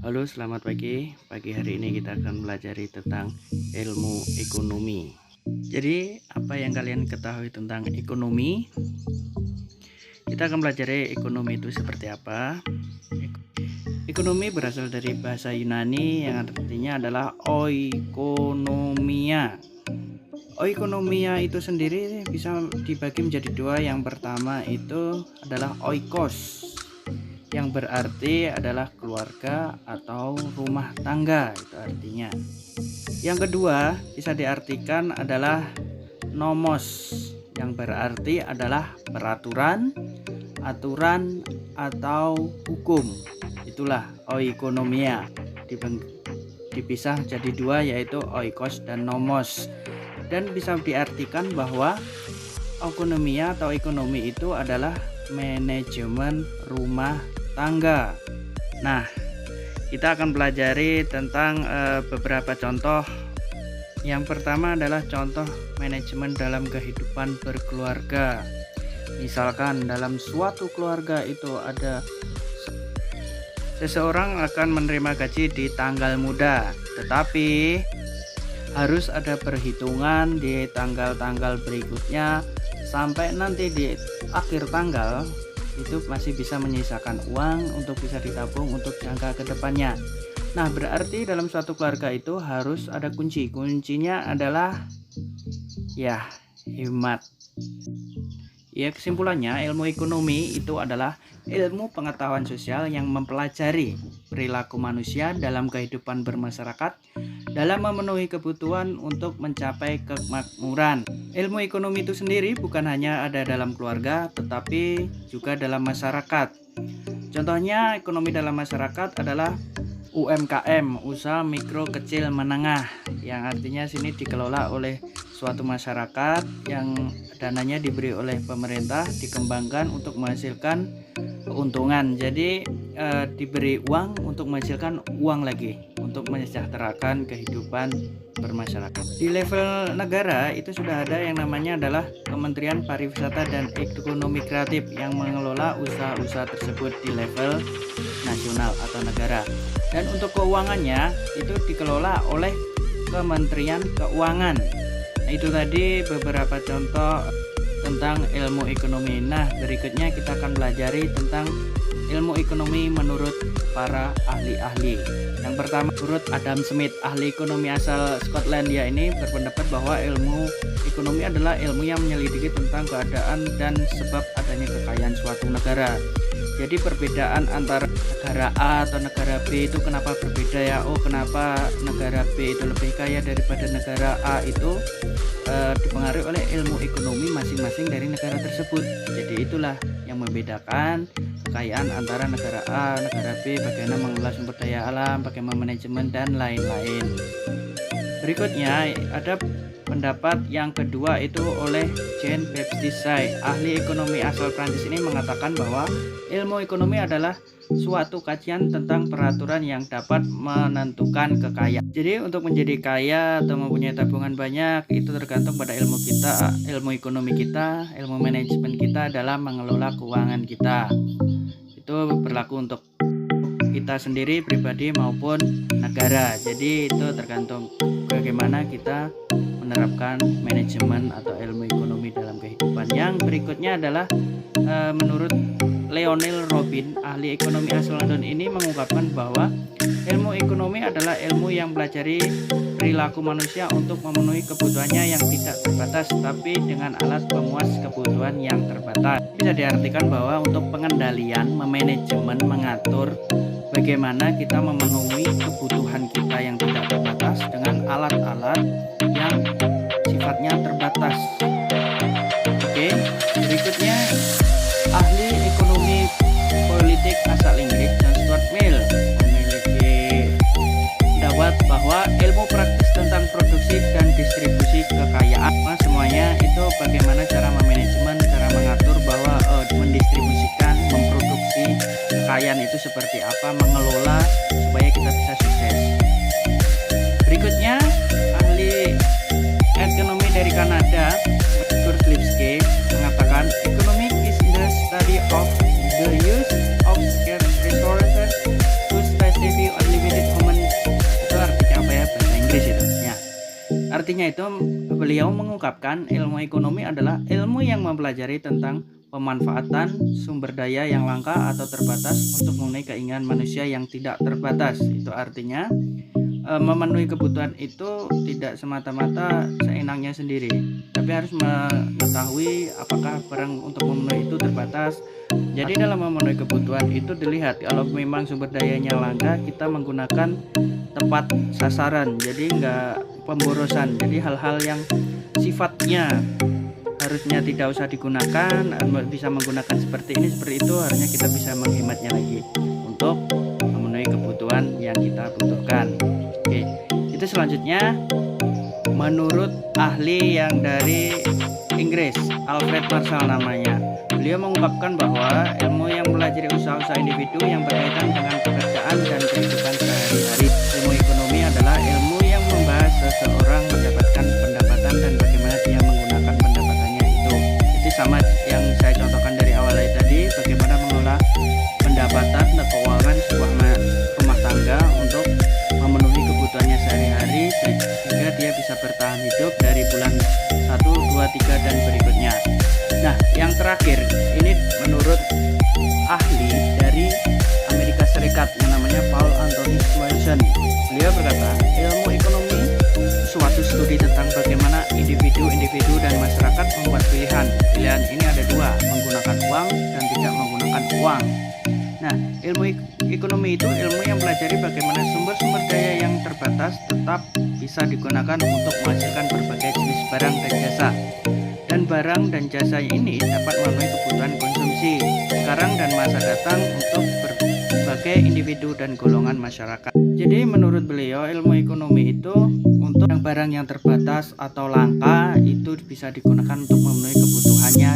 Halo, selamat pagi. Pagi hari ini kita akan belajar tentang ilmu ekonomi. Jadi, apa yang kalian ketahui tentang ekonomi? Kita akan belajar ekonomi itu seperti apa. Ekonomi berasal dari bahasa Yunani yang artinya adalah oikonomia. Oikonomia itu sendiri bisa dibagi menjadi dua. Yang pertama itu adalah oikos, yang berarti adalah keluarga atau rumah tangga, itu artinya. Yang kedua bisa diartikan adalah nomos, yang berarti adalah peraturan, aturan atau hukum. Itulah oikonomia, dipisah jadi dua, yaitu oikos dan nomos. Dan bisa diartikan bahwa oikonomia atau ekonomi itu adalah manajemen rumah tangga. Nah, kita akan pelajari tentang beberapa contoh. Yang pertama adalah contoh manajemen dalam kehidupan berkeluarga. Misalkan dalam suatu keluarga itu ada seseorang akan menerima gaji di tanggal muda, tetapi harus ada perhitungan di tanggal-tanggal berikutnya sampai nanti di akhir tanggal itu masih bisa menyisakan uang untuk bisa ditabung untuk jangka kedepannya. Nah, berarti dalam suatu keluarga itu harus ada kunci. Kuncinya adalah hemat. Ya, kesimpulannya ilmu ekonomi itu adalah ilmu pengetahuan sosial yang mempelajari perilaku manusia dalam kehidupan bermasyarakat dalam memenuhi kebutuhan untuk mencapai kemakmuran. Ilmu ekonomi itu sendiri bukan hanya ada dalam keluarga, tetapi juga dalam masyarakat. Contohnya ekonomi dalam masyarakat adalah UMKM, usaha mikro kecil menengah, yang artinya sini dikelola oleh suatu masyarakat yang dananya diberi oleh pemerintah, dikembangkan untuk menghasilkan keuntungan. Jadi diberi uang untuk menghasilkan uang lagi untuk mensejahterakan kehidupan bermasyarakat. Di level negara itu sudah ada yang namanya adalah Kementerian Pariwisata dan Ekonomi Kreatif yang mengelola usaha-usaha tersebut di level nasional atau negara. Dan untuk keuangannya itu dikelola oleh Kementerian Keuangan. Nah, itu tadi beberapa contoh tentang ilmu ekonomi. Nah, berikutnya kita akan belajari tentang ilmu ekonomi menurut para ahli-ahli. Yang pertama, menurut Adam Smith, ahli ekonomi asal Skotlandia ini berpendapat bahwa ilmu ekonomi adalah ilmu yang menyelidiki tentang keadaan dan sebab adanya kekayaan suatu negara. Jadi perbedaan antara negara A atau negara B itu kenapa berbeda ya? Oh, kenapa negara B itu lebih kaya daripada negara A itu dipengaruhi oleh ilmu ekonomi masing-masing dari negara tersebut. Jadi itulah yang membedakan kekayaan antara negara A, negara B, bagaimana mengelola sumber daya alam, bagaimana manajemen dan lain-lain. Berikutnya ada pendapat yang kedua itu oleh Jean-Baptiste Say, ahli ekonomi asal Prancis ini mengatakan bahwa ilmu ekonomi adalah suatu kajian tentang peraturan yang dapat menentukan kekayaan. Jadi untuk menjadi kaya atau mempunyai tabungan banyak itu tergantung pada ilmu kita, ilmu ekonomi kita, ilmu manajemen kita dalam mengelola keuangan kita. Itu berlaku untuk kita sendiri pribadi maupun negara. Jadi itu tergantung bagaimana kita menerapkan manajemen atau ilmu ekonomi dalam kehidupan. Yang berikutnya adalah menurut Lionel Robin, ahli ekonomi asal London ini mengungkapkan bahwa ilmu ekonomi adalah ilmu yang mempelajari perilaku manusia untuk memenuhi kebutuhannya yang tidak terbatas, tapi dengan alat pemuas kebutuhan yang terbatas. Bisa diartikan bahwa untuk pengendalian, memanajemen, mengatur bagaimana kita memenuhi kebutuhan kita yang tidak terbatas dengan alat-alat yang sifatnya terbatas. Oke, berikutnya ahli ekonomi politik asal Inggris John Stuart Mill memiliki pendapat bahwa ilmu praktis tentang produksi dan distribusi kekayaan semuanya itu bagaimana cara memanajemen, cara mengatur bahwa mendistribusikan, memproduksi kekayaan itu seperti apa, mengelola supaya kita bisa sukses. Berikutnya ahli ekonomi dari Kanada Kurt Lipsky mengatakan ekonomi is the study of the use of scarce resources to specify Artinya itu beliau mengungkapkan ilmu ekonomi adalah ilmu yang mempelajari tentang pemanfaatan sumber daya yang langka atau terbatas untuk memenuhi keinginan manusia yang tidak terbatas. Itu artinya memenuhi kebutuhan itu tidak semata-mata seenaknya sendiri, tapi harus mengetahui apakah barang untuk memenuhi itu terbatas. Jadi dalam memenuhi kebutuhan itu dilihat kalau memang sumber dayanya langka, kita menggunakan tepat sasaran, jadi nggak pemborosan. Jadi hal-hal yang sifatnya harusnya tidak usah digunakan, bisa menggunakan seperti ini, seperti itu, harusnya kita bisa menghematnya lagi untuk memenuhi kebutuhan yang kita butuhkan. Oke, itu selanjutnya menurut ahli yang dari Inggris, Alfred Marshall namanya. Beliau mengungkapkan bahwa ilmu yang mempelajari usaha-usaha individu yang berkaitan dengan pekerjaan dan kehidupan sehari-hari. Ilmu ekonomi adalah ilmu yang membahas seseorang mendapatkan pendapatan dan bagaimana dia menggunakan pendapatannya itu. Itu sama yang saya contohkan dari awal tadi, bagaimana mengelola pendapatan dan keuangan sebuah rumah tangga untuk memenuhi kebutuhannya sehari-hari sehingga dia bisa bertahan hidup dari bulan 1, 2, 3 dan berikutnya. Nah, yang terakhir ini menurut ahli dari Amerika Serikat yang namanya Paul Anthony Swanson. Beliau berkata, ilmu ekonomi suatu studi tentang bagaimana individu dan masyarakat membuat pilihan. Pilihan ini ada dua, menggunakan uang dan tidak menggunakan uang. Nah, ilmu ekonomi itu ilmu yang mempelajari bagaimana sumber-sumber daya yang terbatas tetap bisa digunakan untuk menghasilkan berbagai jenis barang dan jasa. Dan barang dan jasa ini dapat memenuhi kebutuhan konsumsi sekarang dan masa datang untuk berbagai individu dan golongan masyarakat. Jadi menurut beliau ilmu ekonomi itu untuk barang yang terbatas atau langka itu bisa digunakan untuk memenuhi kebutuhannya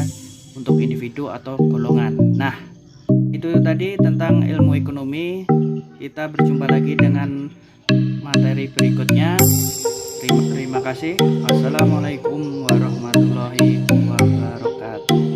untuk individu atau golongan. Nah, itu tadi tentang ilmu ekonomi. Kita berjumpa lagi dengan materi berikutnya. Terima kasih. Assalamualaikum warahmatullahi wabarakatuh.